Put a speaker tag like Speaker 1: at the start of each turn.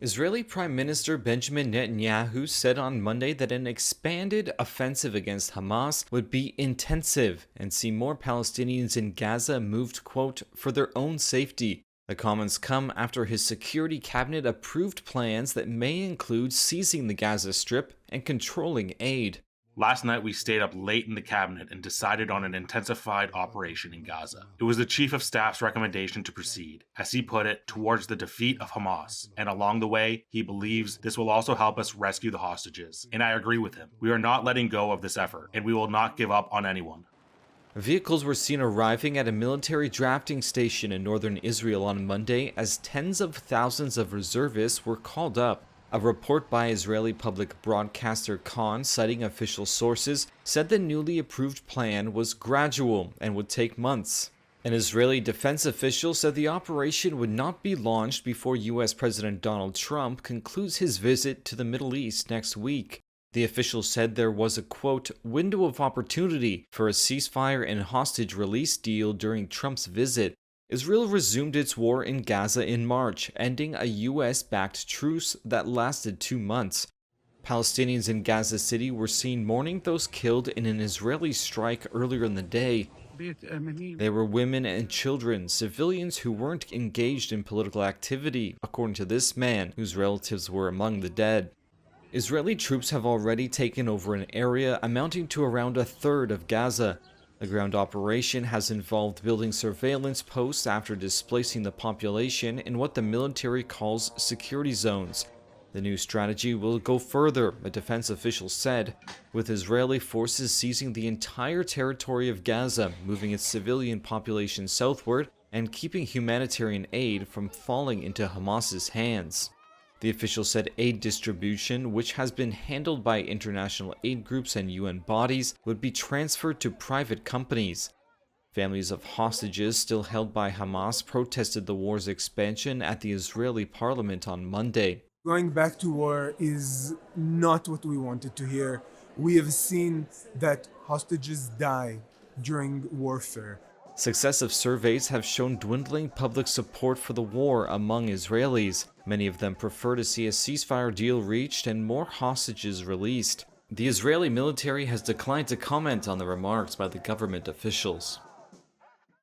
Speaker 1: Israeli Prime Minister Benjamin Netanyahu said on Monday that an expanded offensive against Hamas would be intensive and see more Palestinians in Gaza moved, quote, for their own safety. The comments come after his security cabinet approved plans that may include seizing the Gaza Strip and controlling aid.
Speaker 2: Last night, we stayed up late in the cabinet and decided on an intensified operation in Gaza. It was the Chief of Staff's recommendation to proceed, as he put it, towards the defeat of Hamas. And along the way, he believes this will also help us rescue the hostages. And I agree with him. We are not letting go of this effort, and we will not give up on anyone.
Speaker 1: Vehicles were seen arriving at a military drafting station in northern Israel on Monday as tens of thousands of reservists were called up. A report by Israeli public broadcaster Khan, citing official sources, said the newly approved plan was gradual and would take months. An Israeli defense official said the operation would not be launched before U.S. President Donald Trump concludes his visit to the Middle East next week. The official said there was a, quote, window of opportunity for a ceasefire and hostage release deal during Trump's visit. Israel resumed its war in Gaza in March, ending a U.S.-backed truce that lasted 2 months. Palestinians in Gaza City were seen mourning those killed in an Israeli strike earlier in the day. They were women and children, civilians who weren't engaged in political activity, according to this man, whose relatives were among the dead. Israeli troops have already taken over an area amounting to around a third of Gaza. The ground operation has involved building surveillance posts after displacing the population in what the military calls security zones. The new strategy will go further, a defense official said, with Israeli forces seizing the entire territory of Gaza, moving its civilian population southward, and keeping humanitarian aid from falling into Hamas's hands. The official said aid distribution, which has been handled by international aid groups and UN bodies, would be transferred to private companies. Families of hostages still held by Hamas protested the war's expansion at the Israeli parliament on Monday.
Speaker 3: Going back to war is not what we wanted to hear. We have seen that hostages die during warfare.
Speaker 1: Successive surveys have shown dwindling public support for the war among Israelis. Many of them prefer to see a ceasefire deal reached and more hostages released. The Israeli military has declined to comment on the remarks by the government officials.